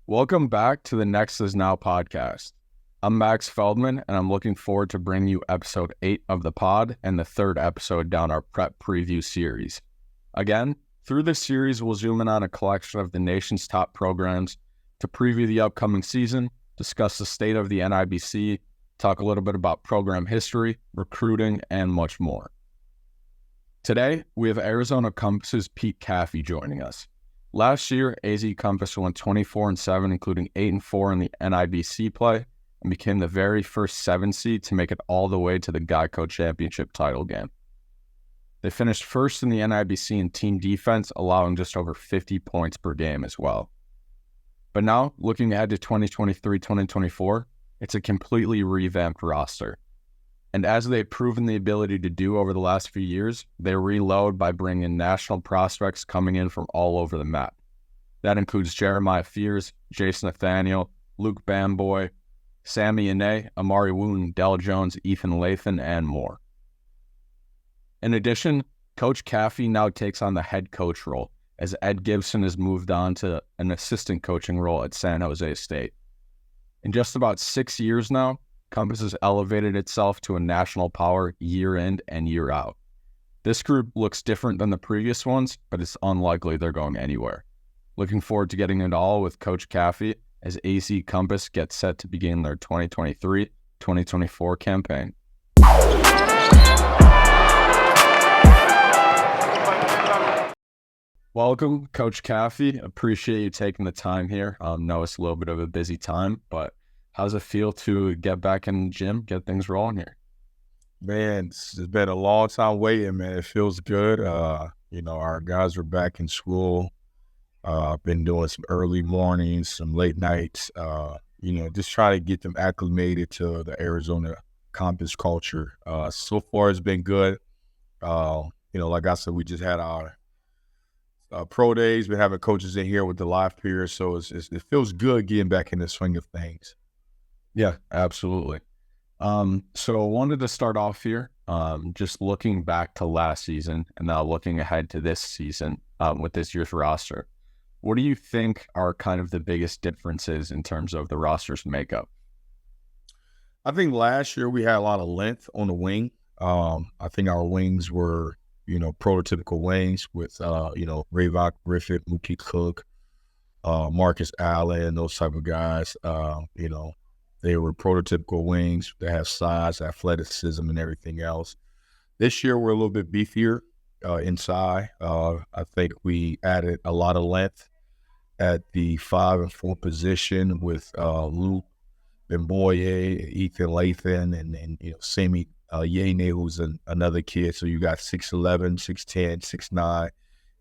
Welcome back to the Next Is Now podcast. I'm Max Feldman, and I'm looking forward to bringing you episode 8 of the pod and the third episode down our prep preview series. Again, through this series, we'll zoom in on a collection of the nation's top programs to preview the upcoming season, discuss the state of the NIBC, talk a little bit about program history, recruiting, and much more. Today, we have Arizona Compass's Pete Kaffey joining us. Last year, AZ Compass went 24-7, including 8-4 in the NIBC play, and became the very first 7 seed to make it all the way to the Geico Championship title game. They finished first in the NIBC in team defense, allowing just over 50 points per game as well. But now, looking ahead to 2023-2024, it's a completely revamped roster. And as they've proven the ability to do over the last few years, they reload by bringing in national prospects coming in from all over the map. That includes Jeremiah Fears, Jason Nathaniel, Luke Bamboy, Sammy Ine, Amari Wooten, Dell Jones, 𝘿evelopment, and more. In addition, Coach Kaffey now takes on the head coach role, as Ed Gibson has moved on to an assistant coaching role at San Jose State. In just about 6 years now, Compass has elevated itself to a national power year in and year out. This group looks different than the previous ones, but it's unlikely they're going anywhere. Looking forward to getting it all with Coach Kaffey as AZ Compass gets set to begin their 2023-2024 campaign. Welcome, Coach Kaffey. Appreciate you taking the time here. Know it's a little bit of a busy time, but how's it feel to get back in the gym, get things rolling here? Man, it's been a long time waiting, man. It feels good. Our guys are back in school. I've been doing some early mornings, some late nights, just trying to get them acclimated to the Arizona Compass culture. So far, it's been good. Like I said, we just had our pro days, been having coaches in here with the live peers. So it feels good getting back in the swing of things. Yeah, absolutely. So I wanted to start off here, just looking back to last season and now looking ahead to this season with this year's roster. What do you think are kind of the biggest differences in terms of the roster's makeup? I think last year we had a lot of length on the wing. I think our wings were, prototypical wings with, Rayvock, Griffith, Mookie Cook, Marcus Allen, those type of guys. They were prototypical wings that have size, athleticism, and everything else. This year, we're a little bit beefier inside. I think we added a lot of length at the 5 and 4 position with Luke Bamboy, 𝘿evelopment, and Sammy Ine, who's another kid. So you got 6'11", 6'10", 6'9",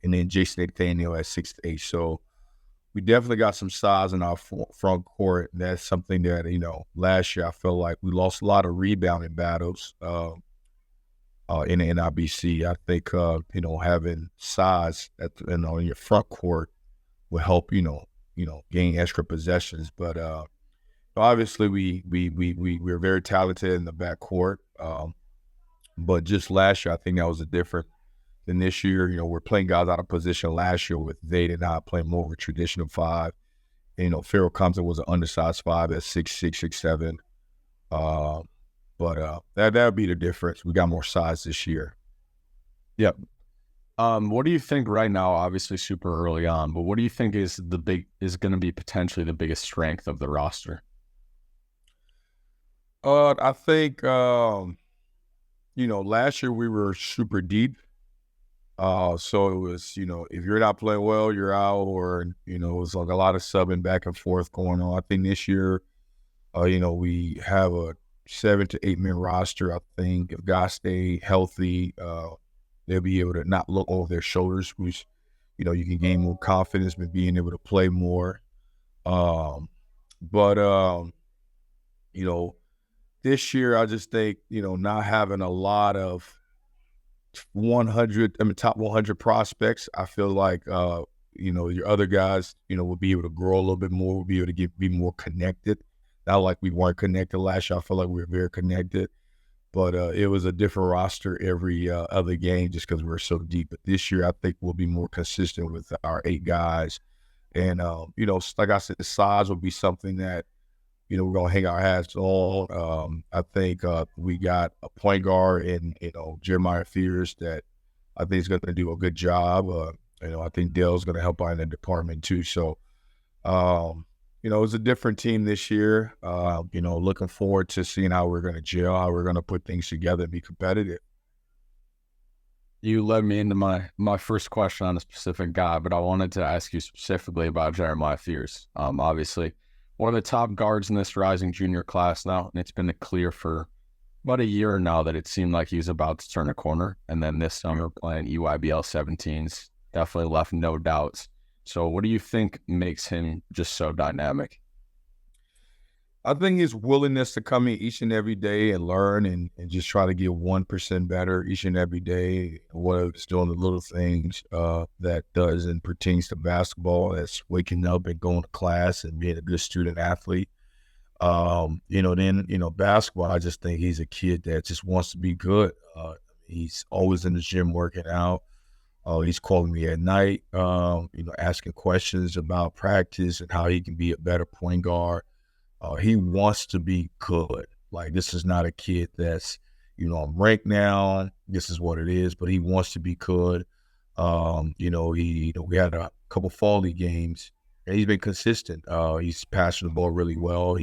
and then Jason Nathaniel at 6'8". So we definitely got some size in our front court. That's something that, last year I felt like we lost a lot of rebounding battles in the NIBC. I think, having size in your front court will help, gain extra possessions. But obviously we're very talented in the back court. But just last year, I think that was a different than this year. We're playing guys out of position last year with Zayden and I playing more of a traditional 5. Farrell Compton was an undersized 5 at 6'6", 6'7". But that would be the difference. We got more size this year. Yep. What do you think right now? Obviously, super early on, but what do you think is going to be potentially the biggest strength of the roster? I think last year we were super deep. So it was, if you're not playing well, you're out, or, it was like a lot of subbing back and forth going on. I think this year, we have a 7 to 8 man roster. I think if guys stay healthy, they'll be able to not look over their shoulders, which, you can gain more confidence by being able to play more. This year, I just think, not having a lot of top 100 prospects, I feel like, your other guys, will be able to grow a little bit more, will be able to be more connected. Not like we weren't connected last year. I feel like we were very connected, but it was a different roster every other game just because we were so deep. But this year, I think we'll be more consistent with our 8 guys And, like I said, the size will be something that, we're going to hang our hats on. I think we got a point guard in, Jeremiah Fears that I think is going to do a good job. I think Dale's going to help out in the department too. So, it's a different team this year. Looking forward to seeing how we're going to gel, how we're going to put things together and be competitive. You led me into my first question on a specific guy, but I wanted to ask you specifically about Jeremiah Fears. Obviously, one of the top guards in this rising junior class now, and it's been clear for about a year now that it seemed like he was about to turn a corner. And then this summer playing EYBL 17s definitely left no doubts. So what do you think makes him just so dynamic? I think his willingness to come in each and every day and learn and just try to get 1% better each and every day, whether it's doing the little things that does and pertains to basketball, that's waking up and going to class and being a good student athlete. Basketball, I just think he's a kid that just wants to be good. He's always in the gym working out. He's calling me at night, asking questions about practice and how he can be a better point guard. He wants to be good. Like, this is not a kid that's, I'm ranked now. This is what it is, but he wants to be good. We had a couple fall league games, and he's been consistent. He's passing the ball really well.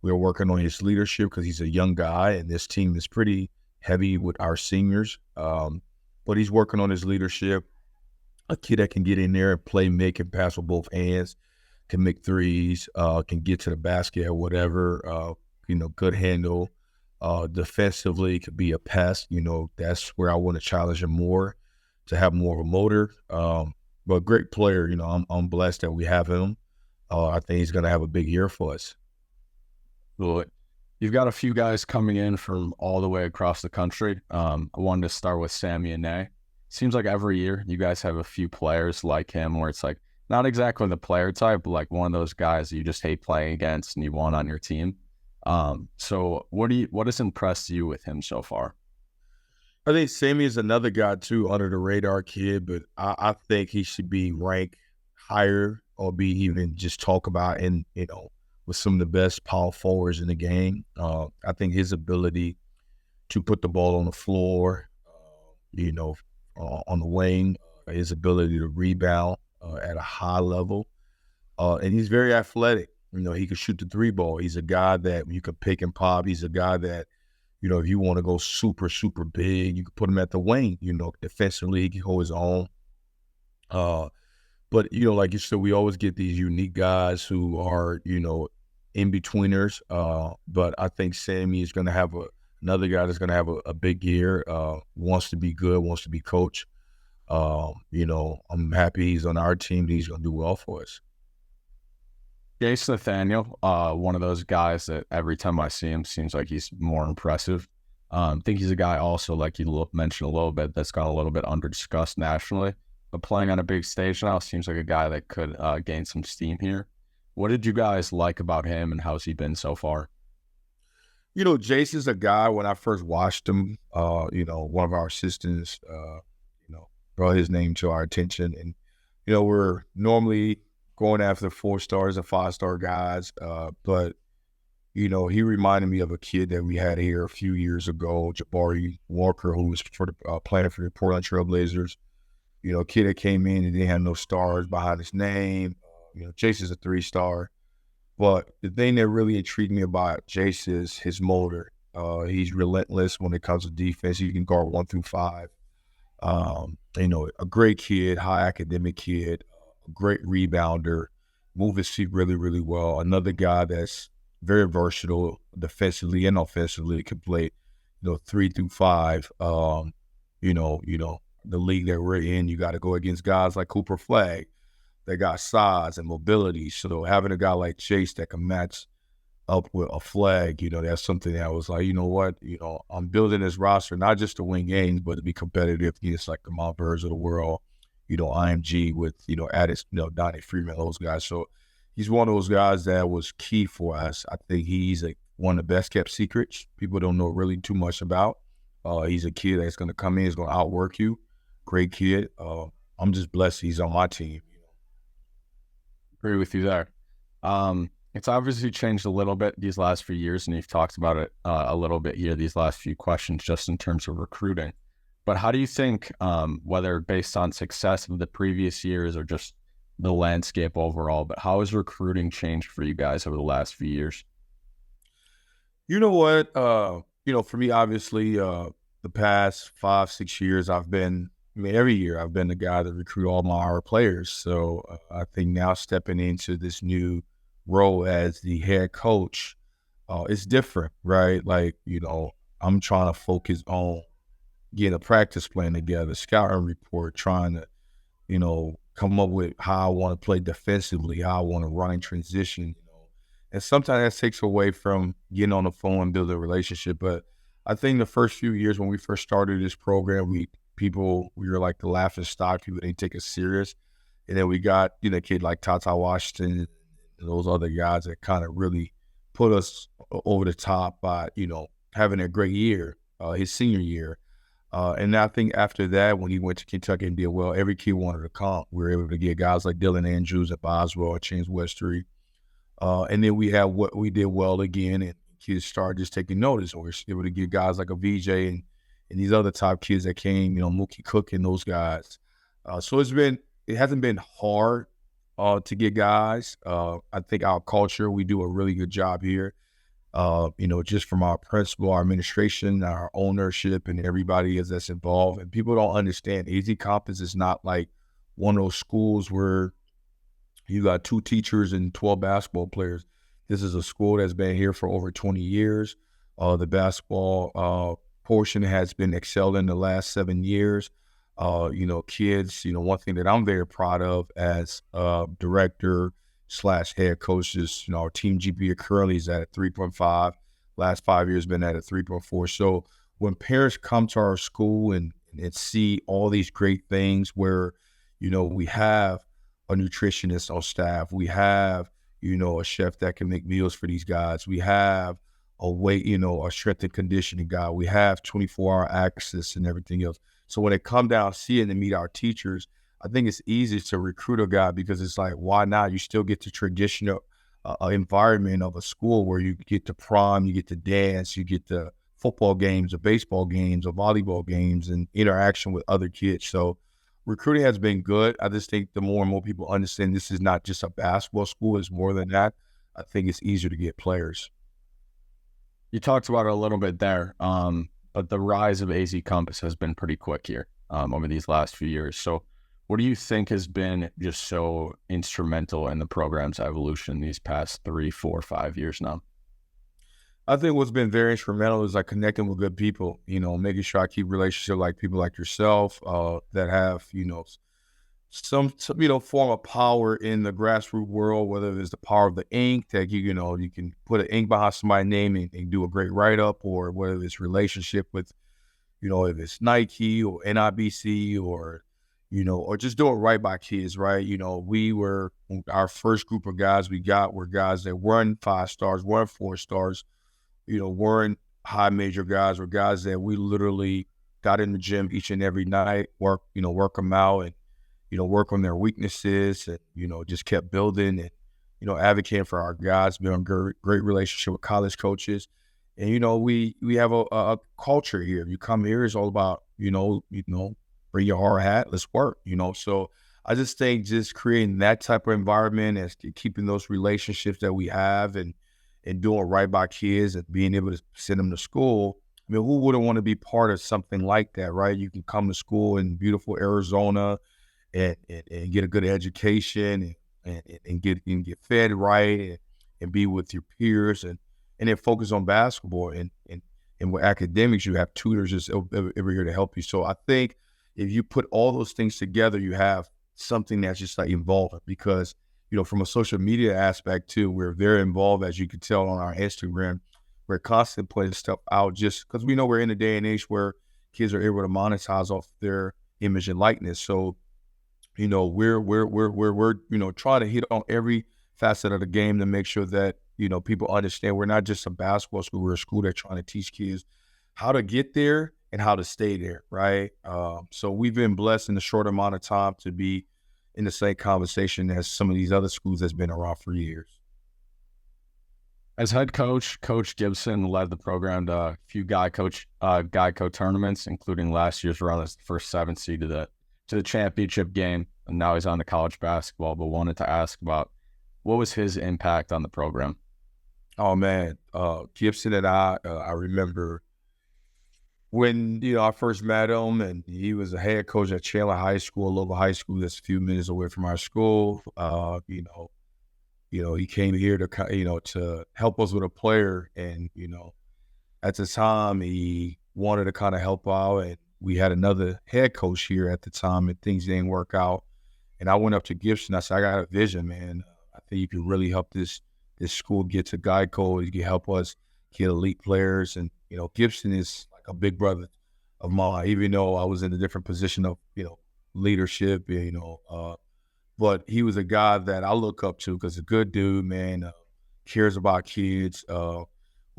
We're working on his leadership because he's a young guy, and this team is pretty heavy with our seniors. But he's working on his leadership. A kid that can get in there and play, make, and pass with both hands. Can make threes, can get to the basket or whatever, good handle. Defensively, could be a pest. That's where I want to challenge him more, to have more of a motor. But great player, I'm blessed that we have him. I think he's going to have a big year for us. Well, you've got a few guys coming in from all the way across the country. I wanted to start with Sammy and 𝘼. Seems like every year you guys have a few players like him where it's like, not exactly the player type, but like one of those guys that you just hate playing against and you want on your team. So what has impressed you with him so far? I think Sammy is another guy too, under the radar kid, but I think he should be ranked higher or be even just talk about with some of the best power forwards in the game. I think his ability to put the ball on the floor, on the wing, his ability to rebound, at a high level. And he's very athletic. He can shoot the three ball. He's a guy that you can pick and pop. He's a guy that, if you want to go super, super big, you can put him at the wing. Defensively, he can hold his own. But, like you said, we always get these unique guys who are, in-betweeners. But I think Sammy is going to have another guy that's going to have a big year, wants to be good, wants to be coached. I'm happy he's on our team. He's going to do well for us. Jace Nathaniel, one of those guys that every time I see him seems like he's more impressive. I think he's a guy also, like you mentioned a little bit, that's got a little bit under-discussed nationally, but playing on a big stage now seems like a guy that could gain some steam here. What did you guys like about him, and how's he been so far? Jace is a guy, when I first watched him, one of our assistants, brought his name to our attention. And, we're normally going after 4-stars and 5-star guys. But, he reminded me of a kid that we had here a few years ago, Jabari Walker, who was playing for the Portland Trailblazers. A kid that came in and didn't have no stars behind his name. Jace is a 3-star. But the thing that really intrigued me about Jace is his motor. He's relentless when it comes to defense. He can guard 1 through 5. A great kid, high academic kid, a great rebounder, move his feet really, really well. Another guy that's very versatile defensively and offensively, can play, 3 through 5. The league that we're in, you got to go against guys like Cooper Flagg. They got size and mobility. So having a guy like Jace that can match up with a Flagg, that's something that I was like, I'm building this roster not just to win games, but to be competitive against like the Mount Birds of the world, IMG with, Addis, Donnie Freeman, those guys. So he's one of those guys that was key for us. I think he's one of the best kept secrets people don't know really too much about. He's a kid that's going to come in, he's going to outwork you. Great kid. I'm just blessed he's on my team. Agree with you there. It's obviously changed a little bit these last few years, and you've talked about it a little bit here, these last few questions, just in terms of recruiting. But how do you think, whether based on success of the previous years or just the landscape overall, but how has recruiting changed for you guys over the last few years? You know what? For me, obviously, the past 5, 6 years, every year I've been the guy that recruit all our players. So I think now stepping into this new role as the head coach, it's different, right? Like, I'm trying to focus on getting a practice plan together, scouting report, trying to, come up with how I want to play defensively, how I want to run in transition, and sometimes that takes away from getting on the phone and building a relationship. But I think the first few years when we first started this program, we were like the laughing stock. People didn't take us serious. And then we got, a kid like Tata Washington and those other guys that kind of really put us over the top by, having a great year, his senior year. And I think after that, when he went to Kentucky and did well, every kid wanted to come. We were able to get guys like Dylan Andrews at Boswell, James Westry. And then we had what we did well again, and kids started just taking notice. And we were able to get guys like a VJ and these other top kids that came, Mookie Cook and those guys. So it hasn't been hard to get guys. I think our culture, we do a really good job here. Just from our principal, our administration, our ownership, and everybody that's involved. And people don't understand AZ Campus is not like one of those schools where you got 2 teachers and 12 basketball players. This is a school that's been here for over 20 years. The basketball portion has been excelling the last 7 years. Kids, one thing that I'm very proud of as director / head coach is, our team GPA currently is at a 3.5. Last 5 years been at a 3.4. So when parents come to our school and see all these great things where, we have a nutritionist on staff, we have, a chef that can make meals for these guys, we have a strength and conditioning guy, we have 24-hour access and everything else. So when they come down, see it and meet our teachers, I think it's easy to recruit a guy because it's like, why not? You still get the traditional environment of a school where you get to prom, you get to dance, you get the football games, or baseball games, or volleyball games, and interaction with other kids. So recruiting has been good. I just think the more and more people understand this is not just a basketball school, it's more than that. I think it's easier to get players. You talked about it a little bit there, but the rise of AZ Campus has been pretty quick here over these last few years. So what do you think has been just so instrumental in the program's evolution these past 3, 4, 5 years now? I think what's been very instrumental is like connecting with good people, making sure I keep relationships like people like yourself that have, some form of power in the grassroots world, whether it's the power of the ink that you can put an ink behind somebody's name and do a great write-up, or whether it's relationship with, if it's Nike or NIBC or just doing right by kids, right? Our first group of guys we got were guys that weren't 5 stars, weren't 4 stars, weren't high major guys, were guys that we literally got in the gym each and every night, work them out and, work on their weaknesses and, just kept building and, advocating for our guys, building great relationship with college coaches. And, we have a culture here. You come here, it's all about, bring your hard hat, let's work, So I just think just creating that type of environment and keeping those relationships that we have and doing right by kids and being able to send them to school. I mean, who wouldn't want to be part of something like that, right? You can come to school in beautiful Arizona and get a good education and get fed right and be with your peers and then focus on basketball and with academics, you have tutors just over here to help you. So I think if you put all those things together, you have something that's just like evolving because, from a social media aspect too, we're very involved, as you can tell on our Instagram. We're constantly putting stuff out just because we know we're in a day and age where kids are able to monetize off their image and likeness. So, we're trying to hit on every facet of the game to make sure that, people understand we're not just a basketball school, we're a school that's trying to teach kids how to get there and how to stay there, right? So we've been blessed in a short amount of time to be in the same conversation as some of these other schools that's been around for years. As head coach, Coach Gibson led the program to a few Geico tournaments, including last year's run as the first 7th seed to the championship game. And now he's on to college basketball, but wanted to ask about what was his impact on the program? Oh, man. Gibson and I remember when, I first met him, and he was a head coach at Chandler High School, a local high school that's a few minutes away from our school. He came here to help us with a player. And, at the time he wanted to kind of help out, and we had another head coach here at the time, and things didn't work out. And I went up to Gibson. I said, I got a vision, man. I think you can really help this school get to Geico. You can help us get elite players. And, Gibson is like a big brother of mine, even though I was in a different position of, leadership, but he was a guy that I look up to because a good dude, man, cares about kids, will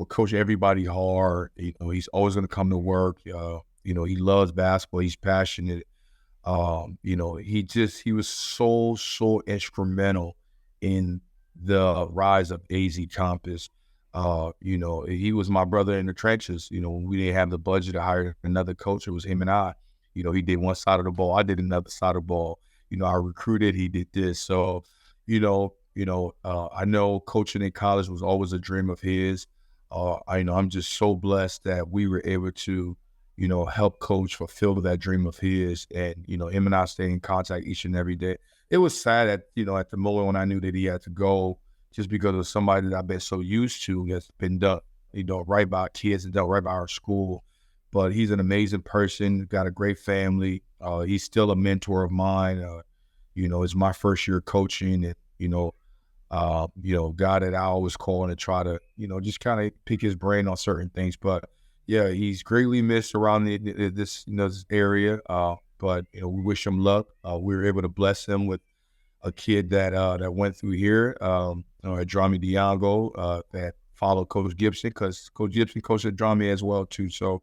coach everybody hard. He's always going to come to work. He loves basketball. He's passionate. He was so instrumental in the rise of AZ Campus. He was my brother in the trenches. When we didn't have the budget to hire another coach, it was him and I. He did one side of the ball. I did another side of the ball. I recruited, he did this. So, I know coaching in college was always a dream of his. I'm just so blessed that we were able to, help coach fulfill that dream of his. And, him and I stay in contact each and every day. It was sad at the moment when I knew that he had to go, just because of somebody that I've been so used to that's been done, right by kids and done right by our school. But he's an amazing person, got a great family. He's still a mentor of mine. It's my first year coaching, and, guy that I always call and try to, just kind of pick his brain on certain things. But yeah, he's greatly missed around this area. But we wish him luck. We were able to bless him with a kid that went through here at 𝘼aximizing Diango that followed Coach Gibson, because Coach Gibson coached at 𝘼aximizing as well too. So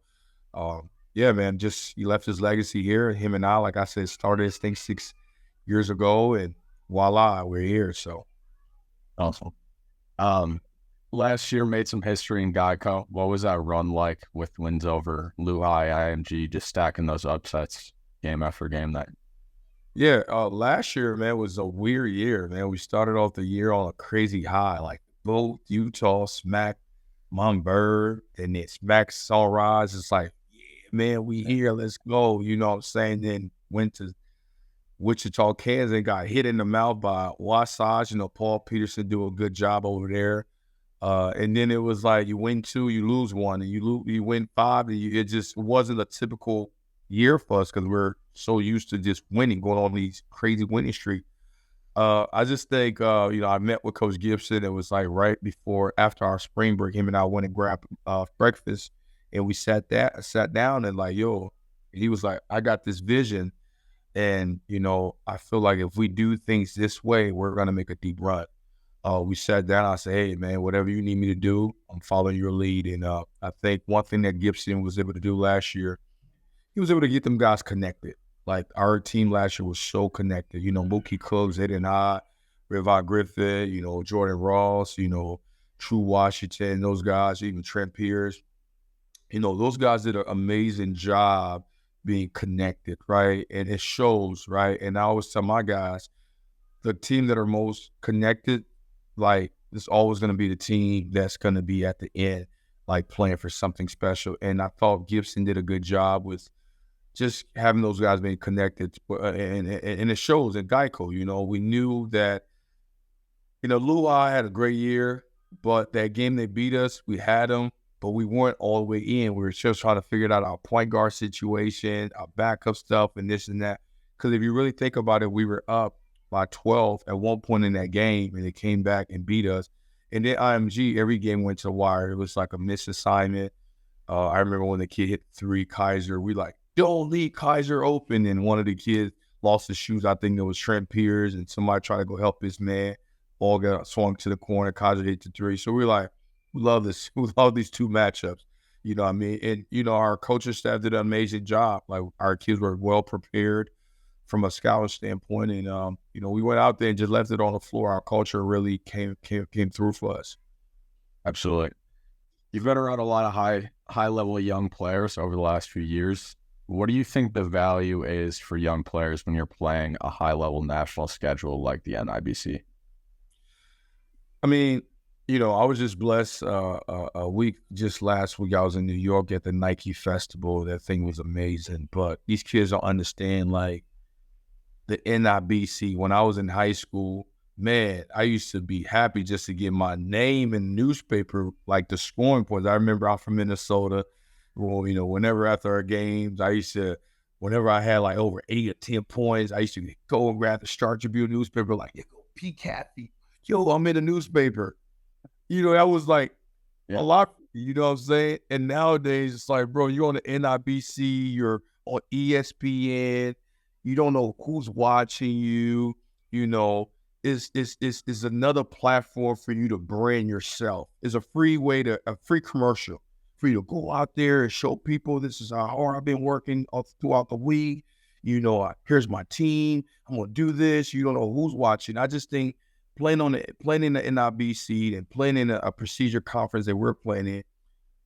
yeah, man, he left his legacy here. Him and I, like I said, started this thing 6 years ago, and voila, we're here. So awesome. Last year made some history in Geico. What was that run like with wins over Lehigh, IMG, just stacking those upsets game after game? Yeah, last year, man, was a weird year, man. We started off the year on a crazy high, like both Utah smacked Montverde, and then smacked Sunrise. It's like, yeah, man, we here, let's go. You know what I'm saying? Then went to Wichita, Kansas, and got hit in the mouth by Wasatch. Paul Peterson do a good job over there. And then it was like you win 2, you lose 1, and you win 5. And it just wasn't a typical year for us because we're so used to just winning, going on these crazy winning streak. I just think, I met with Coach Gibson. It was like right after our spring break, him and I went and grabbed breakfast, and we sat down and like, he was like, I got this vision. And, I feel like if we do things this way, we're going to make a deep run. We sat down. I said, hey, man, whatever you need me to do, I'm following your lead. And I think one thing that Gibson was able to do last year, he was able to get them guys connected. Like our team last year was so connected. Mookie Cooks, Ed and I, Rivon Griffith, Jordan Ross, True Washington, those guys, even Trent Pierce. Those guys did an amazing job being connected, right? And it shows, right? And I always tell my guys, the team that are most connected, like, it's always going to be the team that's going to be at the end, like playing for something special. And I thought Gibson did a good job with just having those guys being connected. And it shows in Geico. We knew that, Lehigh had a great year, but that game they beat us, we had them, but we weren't all the way in. We were just trying to figure out our point guard situation, our backup stuff, and this and that. Because if you really think about it, we were up by 12 at one point in that game, and they came back and beat us. And then IMG, every game went to the wire. It was like a missed assignment. I remember when the kid hit 3, Kaiser, we like, don't leave Kaiser open. And one of the kids lost his shoes. I think it was Trent Pierce, and somebody tried to go help his man. Ball got swung to the corner. Kaiser hit the 3. So we're like, we love this. We love these 2 matchups. You know what I mean? And, our coaching staff did an amazing job. Like, our kids were well prepared from a scouting standpoint. And, we went out there and just left it on the floor. Our culture really came through for us. Absolutely. You've been around a lot of high level young players over the last few years. What do you think the value is for young players when you're playing a high level national schedule like the NIBC? I mean, I was just blessed just last week. I was in New York at the Nike Festival. That thing was amazing. But these kids don't understand, like, the NIBC. When I was in high school, man, I used to be happy just to get my name in the newspaper, like the scoring points. I remember I'm from Minnesota. Well, whenever after our games, whenever I had like over 8 or 10 points, I used to go and grab the Star Tribune newspaper, like, yo, P. Kaffey, yo, I'm in the newspaper. That was like a lot, you know what I'm saying? And nowadays, it's like, bro, you're on the NIBC, you're on ESPN, you don't know who's watching you, It's another platform for you to brand yourself. It's a free commercial for you to go out there and show people this is how hard I've been working throughout the week. Here's my team. I'm going to do this. You don't know who's watching. I just think playing in the NIBC and playing in a procedure conference that we're playing in,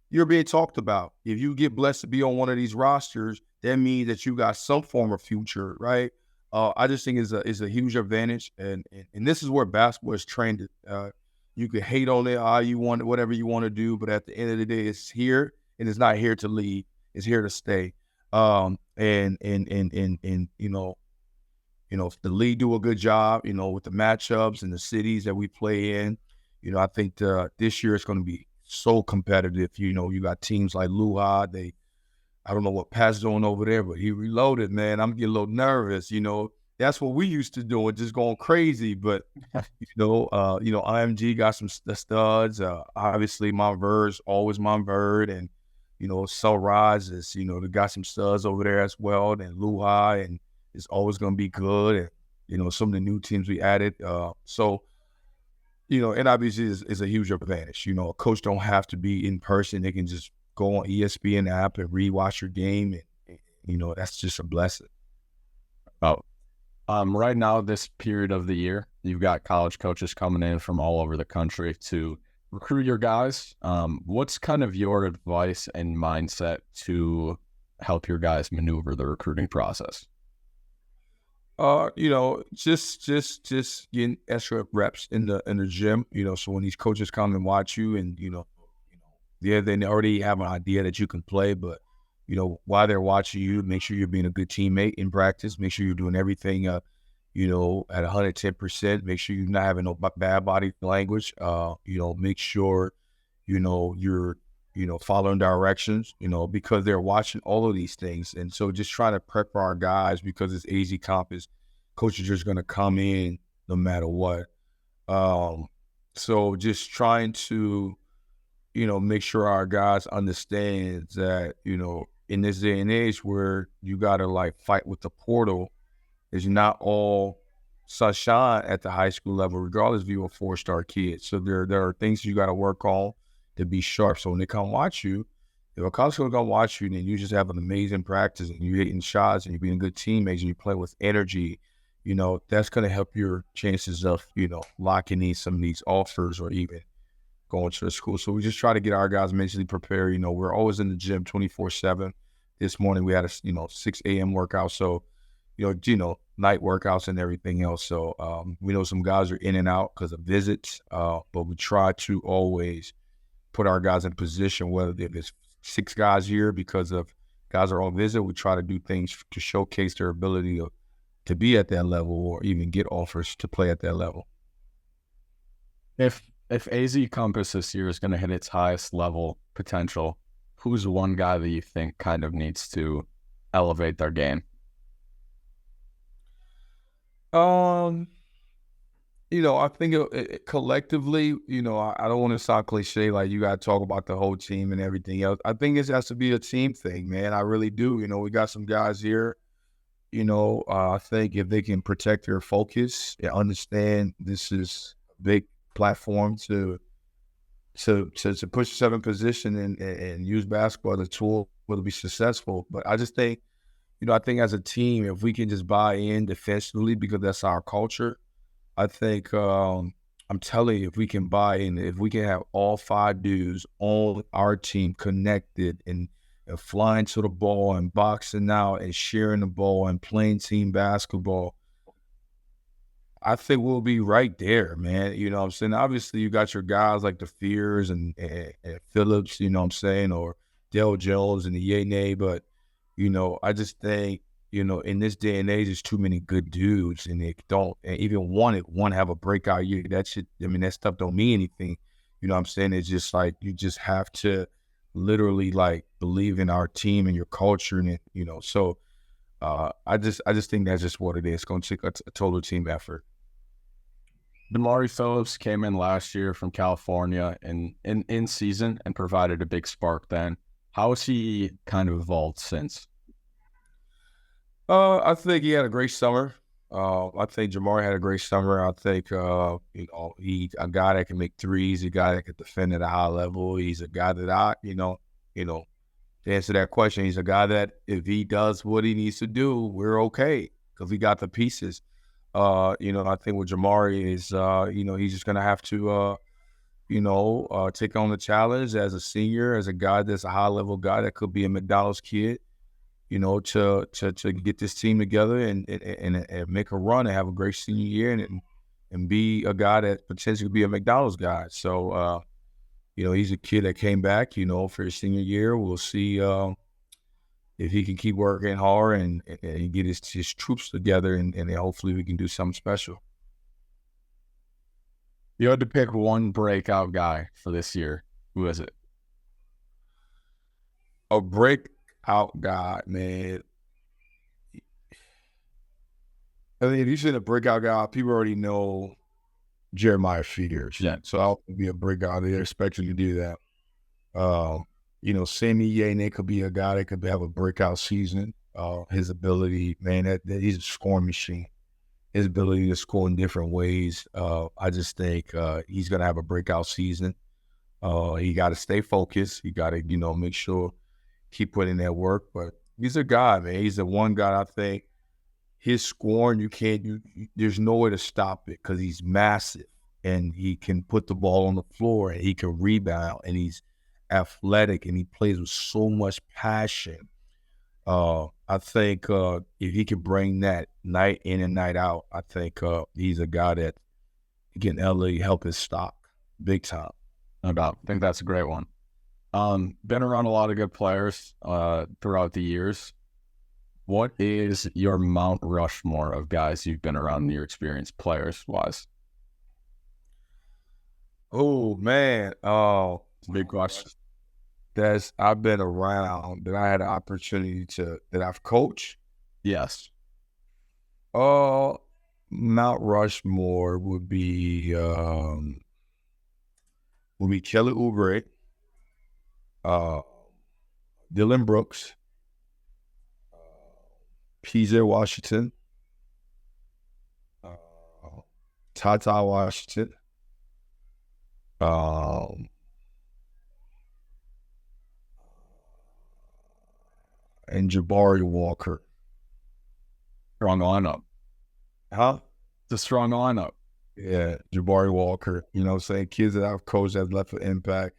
you're being talked about. If you get blessed to be on one of these rosters, that means that you got some form of future, right? I just think is a huge advantage, and this is where basketball is trained. You can hate on it all you want, whatever you want to do, but at the end of the day, it's here, and it's not here to leave. It's here to stay. And if the league do a good job, with the matchups and the cities that we play in, I think this year it's going to be so competitive. You got teams like 𝘬. I don't know what Pat's doing over there, but he reloaded, man. I'm getting a little nervous. That's what we used to do, just going crazy. But IMG got some studs. Obviously, Montverd's always Montverd, and 𝘼thletes is they got some studs over there as well. And 𝘬, and it's always going to be good. And some of the new teams we added. So NIBC is a huge advantage. A coach don't have to be in person; they can just go on ESPN app and rewatch your game, and that's just a blessing. Right now, this period of the year, you've got college coaches coming in from all over the country to recruit your guys. What's kind of your advice and mindset to help your guys maneuver the recruiting process? Just getting extra reps in the gym. So when these coaches come and watch you, and they already have an idea that you can play, but while they're watching you, make sure you're being a good teammate in practice. Make sure you're doing everything, at 110%. Make sure you're not having no bad body language. Make sure, you're, following directions, because they're watching all of these things. And so just trying to prep our guys, because it's AZ Campus, coaches are just going to come in no matter what. So just trying to, make sure our guys understand that, in this day and age where you got to like fight with the portal, is not all sunshine at the high school level, regardless if you're a 4-star kid. So there are things you got to work on to be sharp. So when they come watch you, if a college school come watch you, then you just have an amazing practice and you're hitting shots and you're being good teammates and you play with energy, that's going to help your chances of, locking in some of these offers or even going to the school. So we just try to get our guys mentally prepared. We're always in the gym 24/7. This morning we had a 6 a.m. workout. So, night workouts and everything else. So we know some guys are in and out because of visits, but we try to always put our guys in position, whether it's 6 guys here because of guys are on visit. We try to do things to showcase their ability to be at that level or even get offers to play at that level. If AZ Campus this year is going to hit its highest level potential, who's one guy that you think kind of needs to elevate their game? I think collectively, I don't want to sound cliche, like you got to talk about the whole team and everything else. I think it has to be a team thing, man. I really do. We got some guys here, I think if they can protect their focus and understand this is a big platform to push yourself in position and use basketball as a tool, will be successful. But I just think, I think as a team, if we can just buy in defensively because that's our culture, I think I'm telling you, if we can buy in, if we can have all 5 dudes on our team connected and flying to the ball and boxing out and sharing the ball and playing team basketball, I think we'll be right there, man. You know what I'm saying? Obviously, you got your guys like the Fears and Phillips, you know what I'm saying, or Dale Jones and the Yene, but, I just think, in this day and age, there's too many good dudes, and they don't, and even one have a breakout year. That shit, that stuff don't mean anything. You know what I'm saying? It's just like, you just have to literally like believe in our team and your culture, and so I just think that's just what it is. It's going to take a total team effort. Damari Phillips came in last year from California in season and provided a big spark then. How has he kind of evolved since? I think he had a great summer. I think Jamari had a great summer. I think he's a guy that can make threes, a guy that can defend at a high level. He's a guy that to answer that question, he's a guy that if he does what he needs to do, we're okay because we got the pieces. I think with Jamari is he's just gonna have to take on the challenge as a senior, as a guy that's a high level guy that could be a McDonald's kid. To get this team together and make a run and have a great senior year and be a guy that potentially could be a McDonald's guy. So, he's a kid that came back, for his senior year. We'll see if he can keep working hard and get his troops together and hopefully we can do something special. You had to pick one breakout guy for this year. Who is it? A breakout guy, man. I mean, if you said a breakout guy, people already know Jeremiah Fears. Yeah. So I'll be a breakout. They expect you to do that. Sammy Yene could be a guy that could have a breakout season. His ability, man, that he's a scoring machine. His ability to score in different ways. I just think he's gonna have a breakout season. He got to stay focused. He got to, make sure keep putting that work. But he's a guy, man. He's the one guy I think his scoring there's no way to stop it because he's massive and he can put the ball on the floor and he can rebound and he's athletic and he plays with so much passion. I think if he can bring that night in and night out, I think he's a guy that can help his stock big time. No doubt. I think that's a great one. Been around a lot of good players throughout the years. What is your Mount Rushmore of guys you've been around in your experience, players-wise? Oh, man. It's a big question. I've been around, that I had an opportunity that I've coached. Yes. Mount Rushmore would be Kelly Oubre, Dylan Brooks, PJ Washington, Tata Washington, and Jabari Walker. Strong lineup. Huh? It's a strong lineup. Yeah, Jabari Walker. Saying kids that I've coached that have left an impact.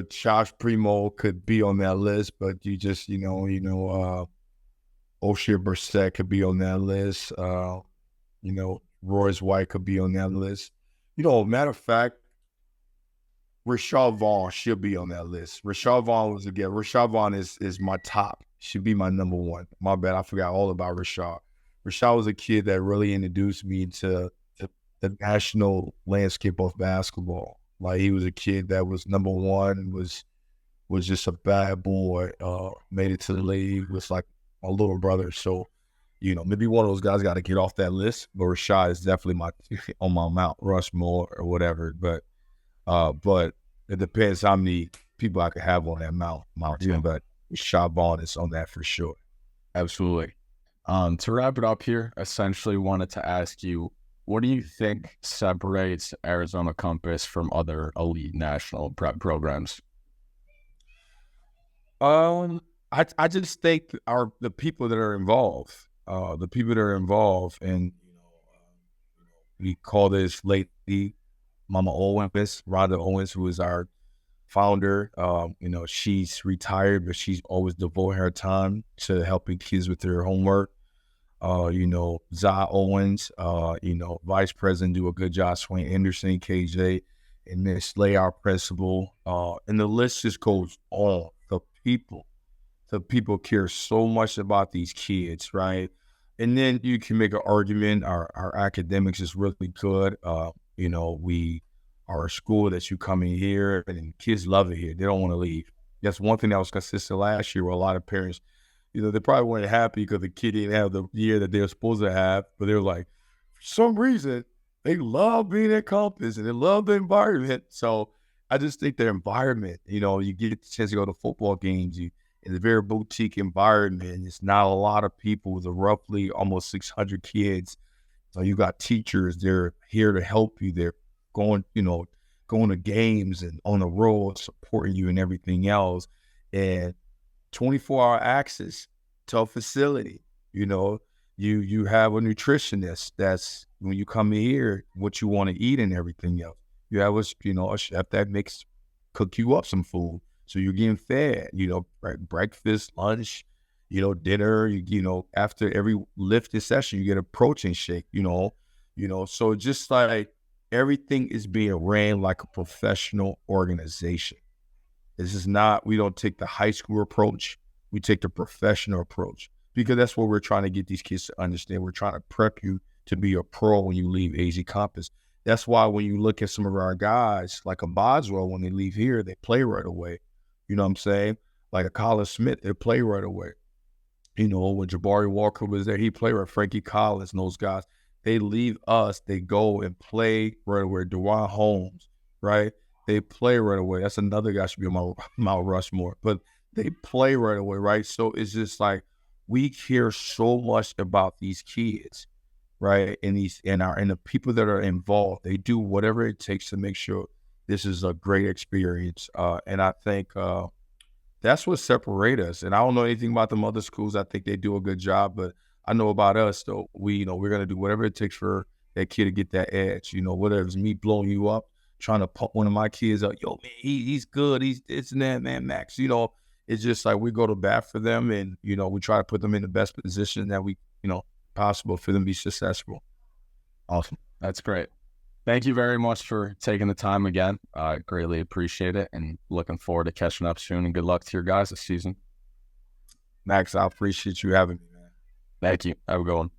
Josh Primo could be on that list, but you just, O'Shea Brissett could be on that list. Royce White could be on that list. Matter of fact, Rashad Vaughn should be on that list. Rashad Vaughn is my top. Should be my number one. My bad, I forgot all about Rashad. Rashad was a kid that really introduced me to the national landscape of basketball. Like, he was a kid that was number one, was just a bad boy, made it to the league, was like my little brother. So, maybe one of those guys got to get off that list, but Rashad is definitely on my Mount Rushmore or whatever. But it depends how many people I could have on that mountain. Yeah. But Rashad Vaughn is on that for sure. Absolutely. To wrap it up here, essentially wanted to ask you, what do you think separates Arizona Compass from other elite national prep programs? I just think the people that are involved, and we call this lady Mama Owens, Rhonda Owens, who is our founder. She's retired, but she's always devoted her time to helping kids with their homework. 𝘻Owens, vice president, do a good job. Swain Anderson, KJ, and Miss Lay, our principal. And the list just goes on. The people care so much about these kids, right? And then you can make an argument. Our academics is really good. We are a school that you come in here and kids love it here. They don't want to leave. That's one thing that was consistent last year where a lot of parents, they probably weren't happy because the kid didn't have the year that they were supposed to have, but they were like, for some reason, they love being at campus and they love the environment. So I just think the environment, you get a chance to go to football games, in a very boutique environment. It's not a lot of people. It's roughly almost 600 kids. So you got teachers, they're here to help you. They're going to games and on the road, supporting you and everything else. And 24-hour access to a facility. You have a nutritionist that's, when you come in here, what you want to eat and everything else. You have a chef that cook you up some food. So you're getting fed, breakfast, lunch, dinner, after every lifting session, you get a protein shake, so just like everything is being ran like a professional organization. This is not, we don't take the high school approach. We take the professional approach because that's what we're trying to get these kids to understand. We're trying to prep you to be a pro when you leave AZ campus. That's why when you look at some of our guys, like a Boswell, when they leave here, they play right away. You know what I'm saying? Like a Colin Smith, they play right away. When Jabari Walker was there, he played with Frankie Collins and those guys. They leave us, they go and play right away. DeJuan Holmes, right? They play right away. That's another guy should be on my Mount Rushmore. But they play right away, right? So it's just like we care so much about these kids, right? And the people that are involved, they do whatever it takes to make sure this is a great experience. And I think that's what separates us. And I don't know anything about them other schools. I think they do a good job, but I know about us, though. We're going to do whatever it takes for that kid to get that edge. Whether it's me blowing you up, trying to pump one of my kids up, yo, man, he's good. He's this and that, man, Max. It's just like we go to bat for them and, we try to put them in the best position that we, possible for them to be successful. Awesome. That's great. Thank you very much for taking the time again. I greatly appreciate it and looking forward to catching up soon, and good luck to your guys this season. Max, I appreciate you having me, man. Thank you. Have a good one.